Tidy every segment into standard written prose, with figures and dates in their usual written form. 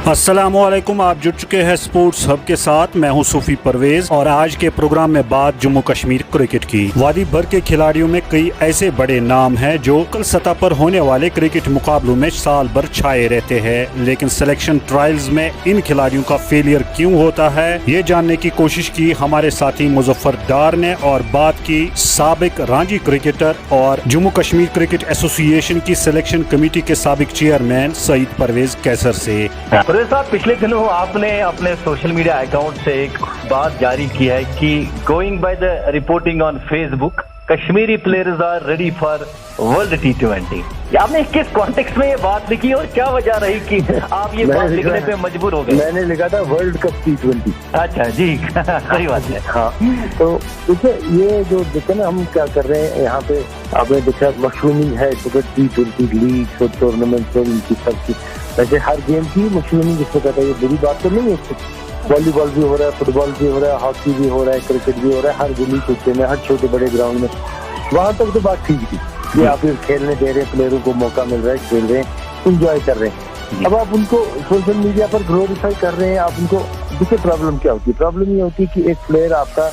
अस्सलामुअलैकुम, आप जुड़ चुके हैं स्पोर्ट्स हब के साथ। मैं हूं सूफी परवेज और आज के प्रोग्राम में बात जम्मू कश्मीर क्रिकेट की। वादी भर के खिलाड़ियों में कई ऐसे बड़े नाम हैं जो कल सतह पर होने वाले क्रिकेट मुकाबलों में साल भर छाए रहते हैं, लेकिन सिलेक्शन ट्रायल्स में इन खिलाड़ियों का फेलियर क्यों होता है, ये जानने की कोशिश की हमारे साथी मुजफ्फर डार ने और बात की साबिक रांची क्रिकेटर और जम्मू कश्मीर क्रिकेट एसोसिएशन की सिलेक्शन कमेटी के साबिक चेयरमैन सईद परवेज कैसर से। परवेज साहब, पिछले दिनों आपने अपने सोशल मीडिया अकाउंट से एक बात जारी की है कि going by the reporting on Facebook, Kashmiri players are ready for world T20। आपने किस कॉन्टेक्स्ट में ये बात लिखी और क्या वजह रही कि आप ये बात लिखने पे मजबूर हो गए? मैंने लिखा था वर्ल्ड कप T20। अच्छा जी, सही बात है। हाँ, तो देखिए ये जो देखो ना, हम क्या कर रहे हैं यहाँ पे, आपने देखा मशरूमिंग है T20 लीग और टूर्नामेंट और इनकी सबकी। वैसे हर गेम की मशरूमिंग जिसको कहते हैं, ये बुरी बात तो नहीं है। वॉलीबॉल भी हो रहा है, फुटबॉल भी हो रहा है, हॉकी भी हो रहा है, क्रिकेट भी हो रहा है, हर गली कुत्ते में, हर छोटे बड़े ग्राउंड में। वहां तक तो बात ठीक थी, ये आप खेलने दे रहे हैं, प्लेयरों को मौका मिल रहा है, खेल रहे हैं, इंजॉय कर रहे हैं। अब आप उनको सोशल मीडिया पर ग्लोरीफाई कर रहे हैं, आप उनको देखिए प्रॉब्लम क्या होती है। प्रॉब्लम ये होती है कि एक प्लेयर आपका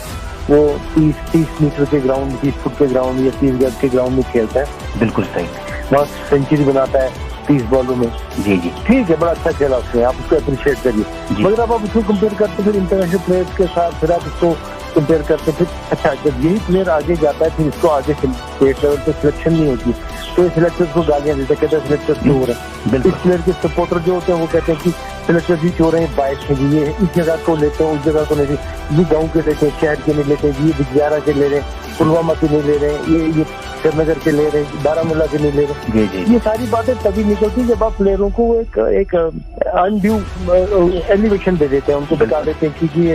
वो 30 मीटर के ग्राउंड, 30 फुट के ग्राउंड या 30 गज के ग्राउंड में खेलता है, बिल्कुल सही, वहाँ सेंचुरी बनाता है 30 बॉलों में। जी जी, ठीक है, बड़ा अच्छा खेला उसने, आप उसको अप्रिशिएट करिए। मगर अब आप उसको कंपेयर करते फिर इंटरनेशनल प्लेयर्स के साथ, फिर आप उसको कंपेयर करते फिर अच्छा, जब यही प्लेयर आगे जाता है फिर इसको आगे स्टेट लेवल पे सिलेक्शन नहीं होती, तो सिलेक्टर्स को गालियां देते, कहते हैं सिलेक्टर क्यों हो रहे हैं। इस प्लेयर के सपोर्टर जो होते हैं वो कहते हैं कि सिलेक्टर भी क्यों हो रहे हैं, बाइस हैं जी, ये इस जगह को लेते हैं, उस जगह को लेते हैं, ये गाँव के लेते हैं, शहर के नहीं लेते, ये बिजबिहारा के ले रहे हैं, पुलवामा के नहीं ले रहे हैं, ये श्रीनगर के ले रहे हैं, बारामूला के नहीं ले रहे हैं। ये सारी बातें तभी निकलती जब आप प्लेयरों को एक अनड्यू एलिवेशन दे देते हैं, उनको बता देते हैं कि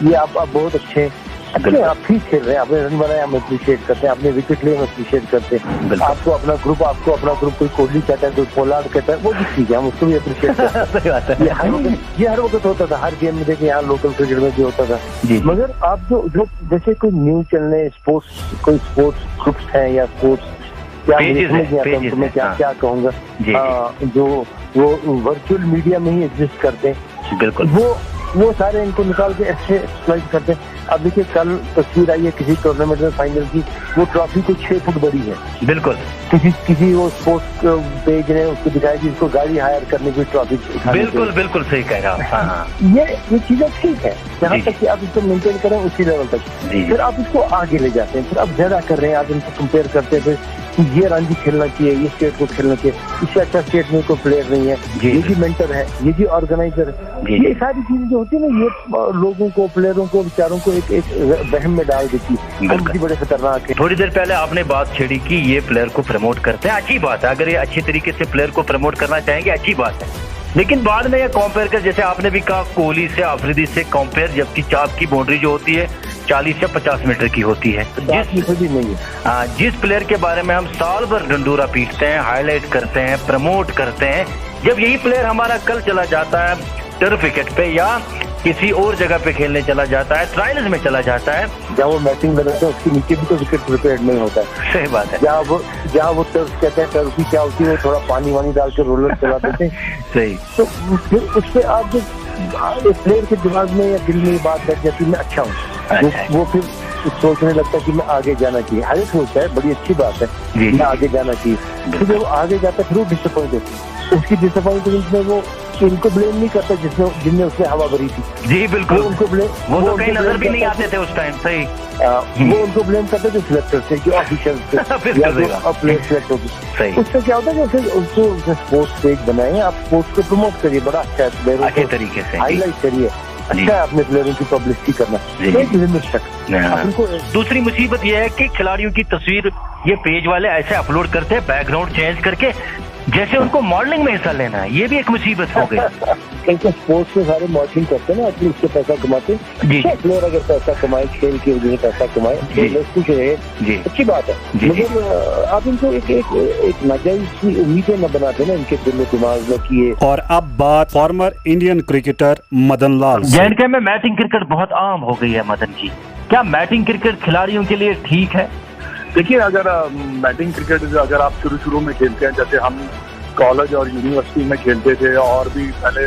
ये आप बहुत अच्छे हैं, अच्छे आप ठीक खेल रहे हैं, आपने रन बनाया हम अप्रिशिएट करते हैं, आपने विकेट लिए हम अप्रिशिएट करते हैं, आपको अपना ग्रुप कोई कोहली कहता है, कोई पोलार्ड कहता है, वो भी ठीक है, हम उसको भी अप्रिशिएट करते हैं। ये हर वक्त होता था, हर गेम में देखिए, यहाँ लोकल क्रिकेट में भी होता था। मगर आप जो जैसे कोई न्यूज चैनल, कोई स्पोर्ट्स ग्रुप्स हैं या स्पोर्ट्स क्या मैं क्या कहूँगा, जो वो वर्चुअल मीडिया में ही एग्जिस्ट करते हैं, बिल्कुल वो सारे इनको निकाल के ऐसे एक्सप्लॉइट करते हैं। अब देखिए कल तस्वीर आई है किसी टूर्नामेंट में फाइनल की, वो ट्रॉफी कुछ 6 फुट बड़ी है, बिल्कुल किसी वो स्पोर्ट्स पेज ने उसको दिखाया कि इसको गाड़ी हायर करने की ट्रॉफी, बिल्कुल सही कह रहा हूँ। ये चीजें ठीक है, जहाँ तक कि आप इसको मेंटेन करें उसी लेवल तक, फिर आप इसको आगे ले जाते हैं, फिर आप ज्यादा कर रहे हैं, आप इनको कंपेयर करते हैं कि ये रांची खेलना चाहिए, ये स्टेट को खेलना चाहिए, इससे अच्छा स्टेट में कोई प्लेयर नहीं है, ये भी मेंटर है, ये भी ऑर्गेनाइजर है। ये सारी चीजें जो होती है ना, ये लोगों को, प्लेयरों को, बेचारों को एक वहम में डाल देती है, बड़े खतरनाक है। थोड़ी देर पहले आपने बात छेड़ी कि ये प्लेयर को प्रमोट करते हैं, अच्छी बात है, अगर ये अच्छी तरीके से प्लेयर को प्रमोट करना चाहेंगे अच्छी बात है, लेकिन बाद में ये कंपेयर कर, जैसे आपने भी कहा कोहली से, अफरीदी से कंपेयर, जबकि चाप की बाउंड्री जो होती है 40 या 50 मीटर की होती है। जिस प्लेयर के बारे में हम साल भर ढंडूरा पीटते हैं, हाईलाइट करते हैं, प्रमोट करते हैं, जब यही प्लेयर हमारा कल चला जाता है टर्फ विकेट पे या किसी और जगह पे खेलने चला जाता है, ट्रायल्स में चला जाता है, जहाँ वो मैचिंग लगाते हैं उसके नीचे भी तो विकेट प्रिपेयर्ड नहीं होता है। सही बात है। जहाँ वो टर्फ कहते हैं, टर्फ की क्या होती है, वो थोड़ा पानी वानी डाल के रोलर चला देते हैं। सही, तो फिर उससे आप जो प्लेयर के दिमाग में या दिल में ये बात बैठ जाती है मैं अच्छा हूँ, वो फिर सोचने लगता है कि मैं आगे जाना चाहिए। हर एक सोचता है, बड़ी अच्छी बात है, मैं आगे जाना चाहिए। फिर जब आगे जाता है फिर वो डिसअपॉइंट होती है, उसकी डिसअपॉइंटमेंट में वो इनको ब्लेम नहीं करता जिनने उसने हवा भरी थी। जी बिल्कुल, उनको ब्लेम, वो तो कहीं नजर भी नहीं आते थे उस टाइम। सही, वो उनको ब्लेम करते थे सिलेक्टर से, जो ऑफिशियल से या जो प्लेयर सिलेक्ट होगी। उससे क्या होता है कि उसको स्पोर्ट्स पेज बनाए, आप स्पोर्ट्स को प्रमोट करिए, बड़ा अच्छा है, प्लेयरों अच्छे तरीके से हाईलाइट करिए, अच्छा है अपने प्लेयरों की पब्लिसिटी करना, एक लिमिट तक। दूसरी मुसीबत ये है कि खिलाड़ियों की तस्वीर ये पेज वाले ऐसे अपलोड करते हैं बैकग्राउंड चेंज करके, जैसे उनको मॉडलिंग में हिस्सा लेना है, ये भी एक मुसीबत हो गई। क्योंकि स्पोर्ट्स में सारे मॉडलिंग करते हैं ना, अपने उससे पैसा कमाते हैं। प्लेयर अगर पैसा कमाए, खेल की वजह से पैसा कमाए, खुश रहे, अच्छी बात है, मगर आप इनको एक नाजायज उम्मीदें न बनाते ना इनके दिल दिमाग में किए। और अब बात former Indian cricketer Madan Lal. J&K में मैटिंग क्रिकेट बहुत आम हो गई है मदन जी, क्या मैटिंग क्रिकेट खिलाड़ियों के लिए ठीक है? देखिए, अगर बैटिंग क्रिकेट अगर आप शुरू में खेलते हैं, जैसे हम कॉलेज और यूनिवर्सिटी में खेलते थे और भी पहले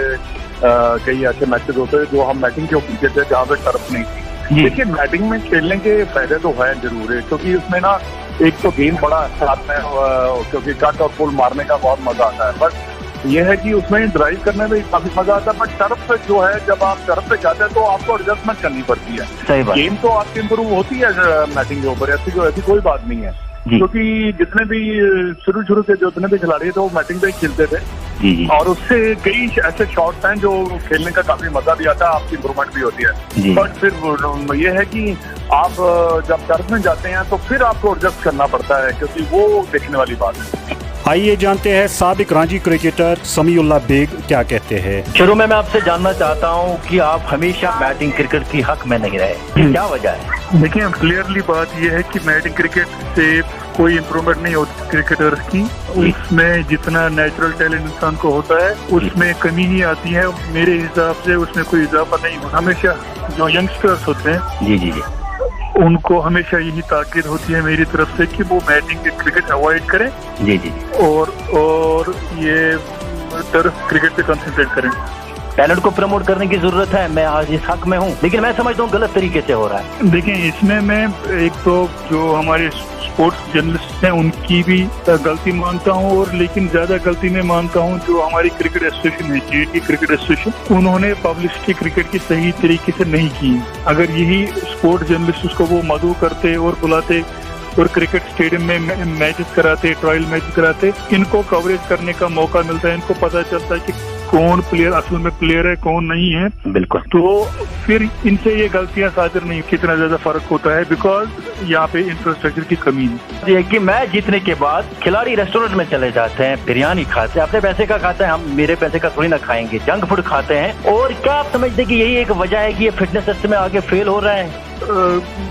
कई ऐसे मैचेस होते हैं जो हम मैटिंग के ऊपर खेलते हैं जहाँ पे टर्फ नहीं थी। देखिए मैटिंग में खेलने के फायदे तो है जरूर है, क्योंकि उसमें ना एक तो गेम बड़ा अच्छा आता है, क्योंकि कट और पुल मारने का बहुत मजा आता है, बट ये है कि उसमें ड्राइव करने में काफी मजा आता है। बट टर्फ पे जो है, जब आप टर्फ पे जाते हैं तो आपको एडजस्टमेंट करनी पड़ती है। सही बात। गेम तो आपकी इम्प्रूव होती है मैटिंग के ऊपर, ऐसी कोई बात नहीं है, क्योंकि जितने भी शुरू के जितने भी खिलाड़ी थे वो मैटिंग पे ही खेलते थे, और उससे कई ऐसे शॉट्स हैं जो खेलने का काफी मजा भी आता है, आपकी इम्प्रूवमेंट भी होती है। बट फिर ये है कि आप जब टर्फ में जाते हैं तो फिर आपको एडजस्ट करना पड़ता है, क्योंकि वो देखने वाली बात है। आइए जानते हैं साबिक रांची क्रिकेटर समीउल्लाह बेग क्या कहते हैं। शुरू में मैं आपसे जानना चाहता हूं कि आप हमेशा बैटिंग क्रिकेट की हक में नहीं रहे, क्या वजह है? देखिए क्लियरली बात यह है कि बैटिंग क्रिकेट से कोई इम्प्रूवमेंट नहीं होती क्रिकेटर्स की, उसमें जितना नेचुरल टैलेंट इंसान को होता है उसमें कमी ही आती है। मेरे हिसाब से उसमें कोई इजाफा नहीं होता। हमेशा जो यंगस्टर्स होते हैं जी जी जी, उनको हमेशा यही ताकीद होती है मेरी तरफ से कि वो बैटिंग क्रिकेट अवॉइड करें जी जी, और ये टर्फ क्रिकेट पे कंसंट्रेट करें। टैलेंट को प्रमोट करने की जरूरत है, मैं आज इस हक में हूँ, लेकिन मैं समझता हूँ गलत तरीके से हो रहा है। देखिए इसमें मैं एक तो जो हमारे स्पोर्ट्स जर्नलिस्ट हैं उनकी भी गलती मानता हूँ, और लेकिन ज्यादा गलती में मानता हूँ जो हमारी क्रिकेट एसोसिएशन है, जीटी क्रिकेट एसोसिएशन, उन्होंने पब्लिसिटी क्रिकेट की सही तरीके से नहीं की। अगर यही स्पोर्ट्स जर्नलिस्ट उसको वो मदऊ करते और बुलाते और क्रिकेट स्टेडियम में मैचेस कराते, ट्रायल मैच कराते, इनको कवरेज करने का मौका मिलता है, इनको पता चलता है कि कौन प्लेयर असल में प्लेयर है कौन नहीं है। बिल्कुल। तो फिर इनसे ये गलतियां साजिर नहीं, कितना ज्यादा फर्क होता है, बिकॉज यहाँ पे इंफ्रास्ट्रक्चर की कमी है। ये कि मैच जीतने के बाद खिलाड़ी रेस्टोरेंट में चले जाते हैं, बिरयानी खाते हैं, अपने पैसे का खाते हैं, हम मेरे पैसे का थोड़ी ना खाएंगे, जंक फूड खाते हैं। और क्या आप समझते हैं कि यही एक वजह है कि ये फिटनेस टेस्ट में आगे फेल हो रहा है?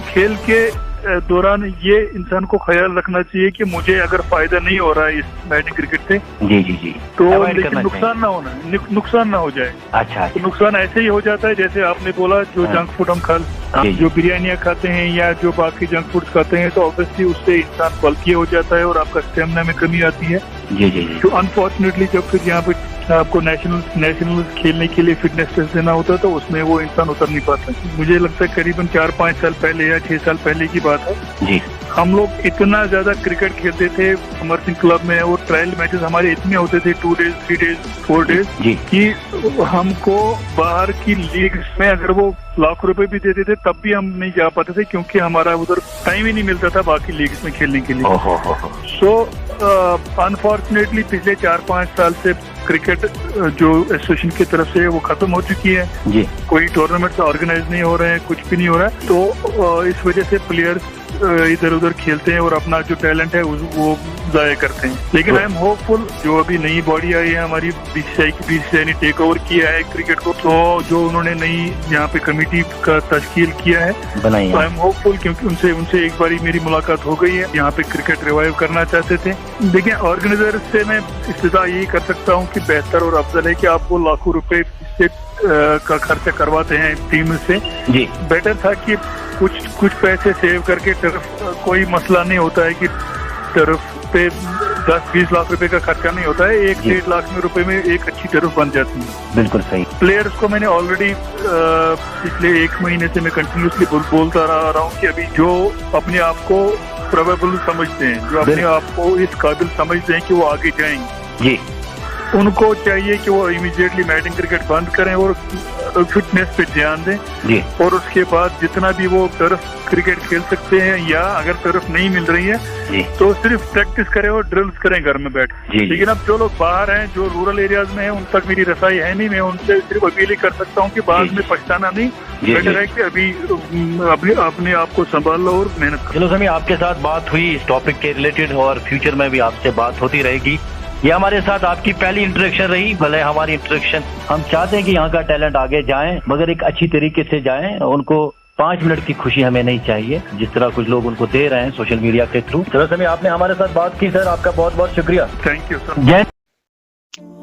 खेल के दौरान ये इंसान को ख्याल रखना चाहिए कि मुझे अगर फायदा नहीं हो रहा है इस बैटिंग क्रिकेट से जी जी जी, तो लेकिन नुकसान ना होना, नुकसान ना हो जाए। अच्छा, तो नुकसान ऐसे ही हो जाता है जैसे आपने बोला, जो जंक फूड हम जो बिरयानियां खाते हैं या जो बाकी जंक फूड खाते हैं, तो ऑब्वियसली उससे इंसान बल्कि हो जाता है और आपका स्टेमिना में कमी आती है। जी जी जी। तो अनफॉर्चुनेटली जब फिर यहाँ पे आपको नेशनल खेलने के लिए फिटनेस टेस्ट देना होता है तो उसमें वो इंसान उतर नहीं पाता। मुझे लगता है करीबन 4-5 साल पहले या 6 साल पहले की बात है जी, हम लोग इतना ज्यादा क्रिकेट खेलते थे अमर सिंह क्लब में, और ट्रायल मैचेस हमारे इतने होते थे 2 डेज 3 डेज 4 डेज कि हमको बाहर की लीग में अगर वो लाख रुपए भी देते थे तब भी हम नहीं जा पाते थे, क्योंकि हमारा उधर टाइम ही नहीं मिलता था बाकी लीग में खेलने के लिए। सो अनफॉर्चुनेटली पिछले 4-5 साल से क्रिकेट जो एसोसिएशन की तरफ से वो खत्म हो चुकी है जी। कोई टूर्नामेंट ऑर्गेनाइज नहीं हो रहे हैं, कुछ भी नहीं हो रहा है। तो इस वजह से प्लेयर्स इधर उधर खेलते हैं और अपना जो टैलेंट है वो जाया करते हैं। लेकिन आई एम होपफुल, जो अभी नई बॉडी आई है हमारी बीसीसीआई ने टेक ओवर किया है क्रिकेट को, तो जो उन्होंने नई यहाँ पे कमेटी का तश्कील किया है बनाई है, आई एम होपफुल, क्योंकि उनसे एक बारी मेरी मुलाकात हो गई है, यहाँ पे क्रिकेट रिवाइव करना चाहते थे। देखिए ऑर्गेनाइजर से मैं इस्तिदा यही कर सकता हूँ कि बेहतर और अफजल है कि आप वो लाखों रुपए से का खर्चा करवाते हैं टीम से जी, बेटर था कि कुछ पैसे सेव करके टर्फ, कोई मसला नहीं होता है कि टर्फ पे 10-20 लाख रुपए का खर्चा नहीं होता है, 1-1.5 लाख रुपए में एक अच्छी टर्फ बन जाती है। बिल्कुल सही। प्लेयर्स को मैंने ऑलरेडी पिछले 1 महीने से मैं कंटिन्यूसली बोलता रहा हूँ कि अभी जो अपने आप को प्रोबेबल समझते हैं, जो अपने आप को इस काबिल समझते हैं कि वो आगे जाएंगे जी, उनको चाहिए कि वो इमीडिएटली बैटिंग क्रिकेट बंद करें और फिटनेस पे ध्यान दें जी। और उसके बाद जितना भी वो टर्फ क्रिकेट खेल सकते हैं, या अगर टर्फ नहीं मिल रही है जी, तो सिर्फ प्रैक्टिस करें और ड्रिल्स करें घर में बैठ। लेकिन अब जो लोग बाहर हैं, जो रूरल एरियाज में हैं, उन तक मेरी रसाई है नहीं। मैं उनसे सिर्फ अपील ही कर सकता हूँ कि बाद में पछताना नहीं, बेटर है कि अभी अपने आप को संभाल लो और मेहनत करो। चलो समी, आपके साथ बात हुई इस टॉपिक के रिलेटेड, और फ्यूचर में भी आपसे बात होती रहेगी। ये हमारे साथ आपकी पहली इंटरेक्शन रही, भले हमारी इंटरेक्शन, हम चाहते हैं कि यहाँ का टैलेंट आगे जाए, मगर एक अच्छी तरीके से जाए। उनको 5 मिनट की खुशी हमें नहीं चाहिए, जिस तरह कुछ लोग उनको दे रहे हैं सोशल मीडिया के थ्रू। चलो समी, आपने हमारे साथ बात की सर, आपका बहुत बहुत शुक्रिया। Thank you sir.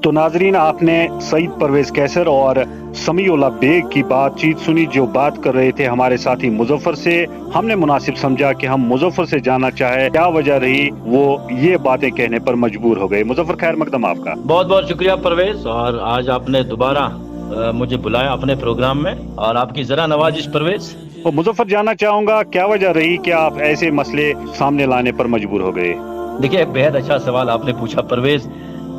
तो नाजरीन, आपने सईद परवेज कैसर और समीउल्लाह बेग की बातचीत सुनी, जो बात कर रहे थे हमारे साथी मुजफ्फर से। हमने मुनासिब समझा कि हम मुजफ्फर से जानना चाहे क्या वजह रही वो ये बातें कहने पर मजबूर हो गए। मुजफ्फर, खैर मकदम आपका। बहुत बहुत शुक्रिया परवेज। और आज आपने दोबारा मुझे बुलाया अपने प्रोग्राम में और आपकी जरा नवाजिश परवेज। और मुजफ्फर, जानना चाहूंगा क्या वजह रही कि आप ऐसे मसले सामने लाने पर मजबूर हो गए? देखिए, बेहद अच्छा सवाल आपने पूछा परवेज।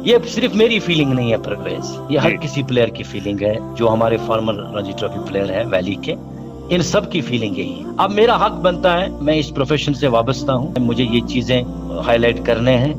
ये सिर्फ मेरी फीलिंग नहीं है परवेज, ये हर किसी प्लेयर की फीलिंग है जो हमारे फॉर्मर रणजी ट्रॉफी प्लेयर है वैली के, इन सब की फीलिंग यही है। अब मेरा हक बनता है, मैं इस प्रोफेशन से वाबस्ता हूँ, मुझे ये चीजें हाईलाइट करने हैं।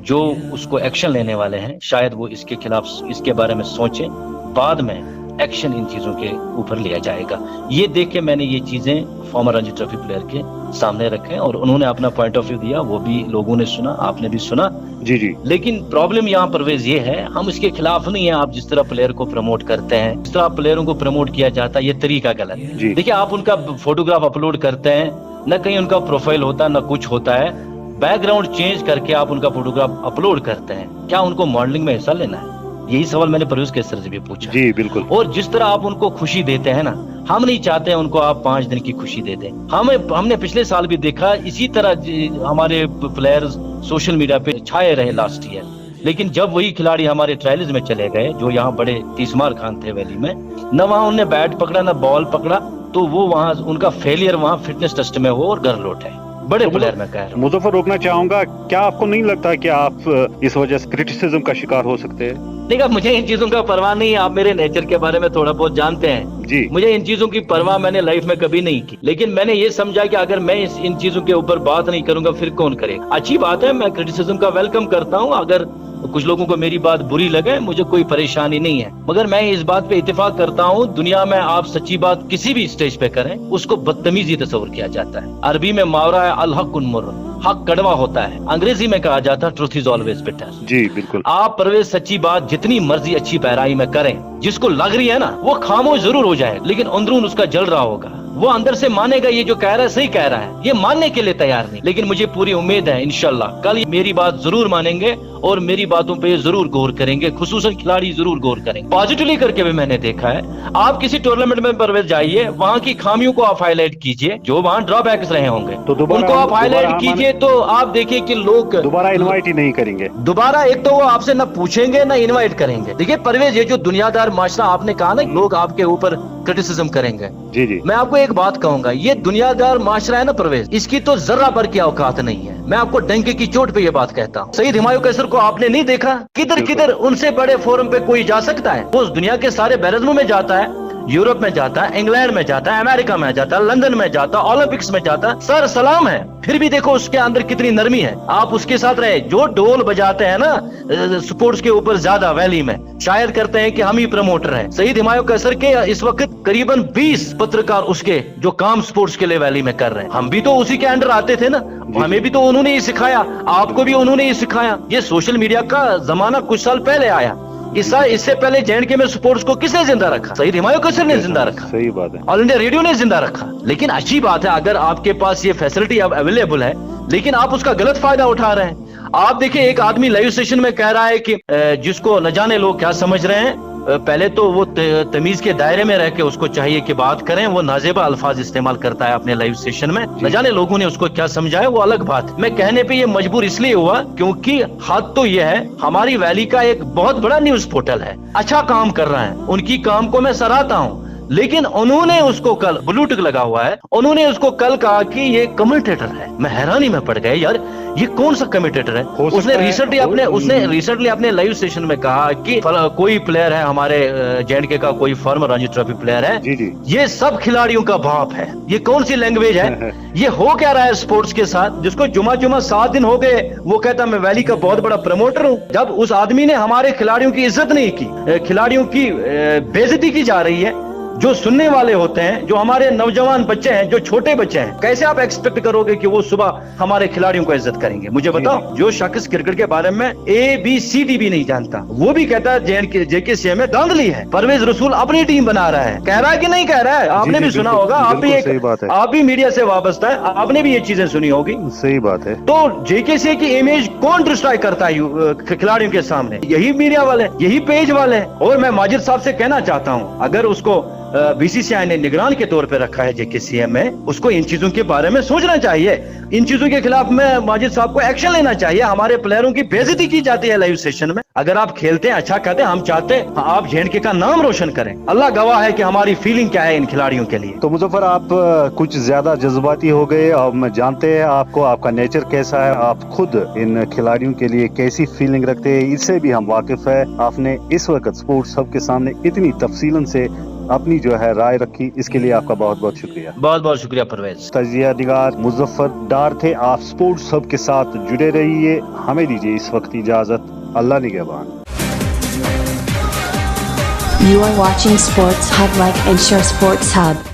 जो उसको एक्शन लेने वाले हैं शायद वो इसके खिलाफ इसके बारे में सोचें, बाद में एक्शन इन चीजों के ऊपर लिया जाएगा। ये देख के मैंने ये चीजें फॉर्मर रणजी ट्रॉफी प्लेयर के सामने रखे और उन्होंने अपना पॉइंट ऑफ व्यू दिया, वो भी लोगों ने सुना, आपने भी सुना। जी। लेकिन प्रॉब्लम यहाँ परवेज ये है, हम इसके खिलाफ नहीं है। आप जिस तरह प्लेयर को प्रमोट करते हैं, जिस तरह प्लेयरों को प्रमोट किया जाता है, ये तरीका गलत है। देखिए, आप उनका फोटोग्राफ अपलोड करते हैं, न कहीं उनका प्रोफाइल होता है, न कुछ होता है, बैकग्राउंड चेंज करके आप उनका फोटोग्राफ अपलोड करते हैं। क्या उनको मॉडलिंग में हिस्सा लेना है? यही सवाल मैंने परवेज केसर से भी पूछा। जी बिल्कुल। और जिस तरह आप उनको खुशी देते हैं ना, हम नहीं चाहते हैं उनको आप 5 दिन की खुशी दे दें। हमने पिछले साल भी देखा, इसी तरह हमारे प्लेयर्स सोशल मीडिया पे छाए रहे लास्ट ईयर। लेकिन जब वही खिलाड़ी हमारे ट्रायल्स में चले गए, जो यहाँ बड़े तीसमार खान थे वैली में, न वहाँ उन्होंने बैट पकड़ा न बॉल पकड़ा, तो वो वहाँ उनका फेलियर वहाँ फिटनेस टेस्ट में हो और घर लौटे। बड़े प्लेयर में कह रहा हूं। मुजफ्फर, रोकना चाहूंगा, क्या आपको नहीं लगता कि आप इस वजह से क्रिटिसिज्म का शिकार हो सकते हैं? देखा, मुझे इन चीजों का परवाह नहीं है। आप मेरे नेचर के बारे में थोड़ा बहुत जानते हैं जी। मुझे इन चीजों की परवाह मैंने लाइफ में कभी नहीं की, लेकिन मैंने ये समझा कि अगर मैं इन चीजों के ऊपर बात नहीं करूंगा फिर कौन करेगा। अच्छी बात है, मैं क्रिटिसिज्म का वेलकम करता हूँ। अगर कुछ लोगों को मेरी बात बुरी लगे, मुझे कोई परेशानी नहीं है, मगर मैं इस बात पे इत्तेफाक करता हूँ, दुनिया में आप सच्ची बात किसी भी स्टेज पे करें, उसको बदतमीजी तस्वर किया जाता है। अरबी में मुहावरा है, अल हक़्क़ुन मुर्र, हक कड़वा होता है। अंग्रेजी में कहा जाता है, ट्रूथ इज ऑलवेज बिटर। जी बिल्कुल। आप परवेज सच्ची बात जितनी मर्जी अच्छी गहराई में करें, जिसको लग रही है ना वो खामोश जरूर हो जाए, लेकिन अंदरून उसका जल रहा होगा। वो अंदर से मानेगा ये जो कह रहा है सही कह रहा है, ये मानने के लिए तैयार नहीं, लेकिन मुझे पूरी उम्मीद है इंशाल्लाह कल मेरी बात जरूर मानेंगे और मेरी बातों पे जरूर गौर करेंगे, खुसूसन खिलाड़ी जरूर गौर करेंगे। पॉजिटिवली करके भी मैंने देखा है। आप किसी टूर्नामेंट में परवेज जाइए, वहाँ की खामियों को आप हाईलाइट कीजिए, जो वहाँ ड्रॉबैक्स रहे होंगे तो उनको आप हाईलाइट कीजिए, तो आप देखिए कि लोग दोबारा इन्वाइट ही नहीं करेंगे। दोबारा एक तो वो आपसे न पूछेंगे न इन्वाइट करेंगे। देखिए परवेज, ये जो दुनियादार माशरा आपने कहा ना, लोग आपके ऊपर क्रिटिसिज्म करेंगे, जी। मैं आपको एक बात कहूंगा, ये दुनियादार माशरा है ना परवेज, इसकी तो जर्रा भर की औकात नहीं है। मैं आपको डंके की चोट पे ये बात कहता हूँ। सईद हुमायूं कैसर को आपने नहीं देखा? किधर उनसे बड़े फोरम पे कोई जा सकता है? वो दुनिया के सारे बैरज़मों में जाता है, यूरोप में जाता है, इंग्लैंड में जाता है, अमेरिका में जाता है, लंदन में जाता है, ओलंपिक्स में जाता है, सर सलाम है। फिर भी देखो उसके अंदर कितनी नरमी है। आप उसके साथ रहे, जो ढोल बजाते हैं ना स्पोर्ट्स के ऊपर ज्यादा वैली में, शायद करते हैं कि हम ही प्रमोटर हैं। सईद हुमायूं कैसर के इस वक्त करीबन 20 पत्रकार उसके जो काम स्पोर्ट्स के लिए वैली में कर रहे हैं। हम भी तो उसी के अंडर आते थे ना, हमें भी तो उन्होंने ही सिखाया, आपको भी उन्होंने ही सिखाया। ये सोशल मीडिया का जमाना कुछ साल पहले आया। इससे पहले JNK में स्पोर्ट्स को किसने जिंदा रखा? सईद हुमायूं कैसर ने जिंदा रखा। सही बात है। ऑल इंडिया रेडियो ने जिंदा रखा। लेकिन अच्छी बात है अगर आपके पास ये फैसिलिटी अब अवेलेबल है, लेकिन आप उसका गलत फायदा उठा रहे हैं। आप देखिए, एक आदमी लाइव सेशन में कह रहा है कि जिसको न जाने लोग क्या समझ रहे हैं, पहले तो वो तमीज के दायरे में रह के उसको चाहिए कि बात करें। वो नाजेबा अल्फाज इस्तेमाल करता है अपने लाइव सेशन में, न जाने लोगों ने उसको क्या समझा है, वो अलग बात है। मैं कहने पे ये मजबूर इसलिए हुआ क्योंकि हाथ तो ये है, हमारी वैली का एक बहुत बड़ा न्यूज पोर्टल है, अच्छा काम कर रहा है, उनकी काम को मैं सराहता हूँ, लेकिन उन्होंने उसको कल ब्लूटिक लगा हुआ है, उन्होंने उसको कल कहा कि ये कमेंटेटर है। मैं हैरानी में पड़ गया, यार ये कौन सा कमेंटेटर है? उसने रिसेंटली अपने लाइव सेशन में कहा कि कोई प्लेयर है हमारे JNK का, कोई फॉर्मर रणजी ट्रॉफी प्लेयर है, जी। ये सब खिलाड़ियों का बाप है। ये कौन सी लैंग्वेज है? ये हो क्या रहा है स्पोर्ट्स के साथ? जिसको जुमा 7 दिन हो गए वो कहता मैं वैली का बहुत बड़ा प्रमोटर हूँ, जब उस आदमी ने हमारे खिलाड़ियों की इज्जत नहीं की, खिलाड़ियों की बेइज्जती की जा रही है। जो सुनने वाले होते हैं, जो हमारे नौजवान बच्चे हैं, जो छोटे बच्चे हैं, कैसे आप एक्सपेक्ट करोगे कि वो सुबह हमारे खिलाड़ियों को इज्जत करेंगे? मुझे बताओ, जो शख्स क्रिकेट के बारे में ABCD भी नहीं जानता, वो भी कहता है JKCM में धांधली है। परवेज रसूल अपनी टीम बना रहा है, कह रहा है कि नहीं कह रहा है? आपने भी सुना होगा, आप भी मीडिया से वाबस्ता है, आपने भी ये चीजें सुनी होगी। सही बात है। तो JKC की इमेज कौन डिस्ट्रॉय करता है खिलाड़ियों के सामने? यही मीडिया वाले, यही पेज वाले। और मैं माजिद साहब से कहना चाहता हूँ, अगर उसको बीसीसीआई ने निगरान के तौर पे रखा है जेकेसीएम में, उसको इन चीजों के बारे में सोचना चाहिए। इन चीजों के खिलाफ में माजिद साहब को एक्शन लेना चाहिए। हमारे प्लेयरों की बेइज्जती की जाती है लाइव सेशन में। अगर आप खेलते हैं, अच्छा करते हैं, हम चाहते हैं आप J&K का नाम रोशन करें। अल्लाह गवाह है कि हमारी फीलिंग क्या है इन खिलाड़ियों के लिए। तो मुजफ्फर, आप कुछ ज्यादा जज्बाती हो गए और मैं जानते हैं आपको, आपका नेचर कैसा है, आप खुद इन खिलाड़ियों के लिए कैसी फीलिंग रखते हैं, इससे भी हम वाकिफ है। आपने इस वक्त स्पोर्ट्स हब के सामने इतनी तफसीलन से अपनी जो है राय रखी, इसके लिए आपका बहुत बहुत शुक्रिया। बहुत बहुत शुक्रिया परवेज। तजिया निगार मुजफ्फर डार थे। आप स्पोर्ट्स हब के साथ जुड़े रहिए। हमें दीजिए इस वक्त इजाजत। अल्लाह निगहबान। You are watching Sports Hub. Like and share Sports Hub.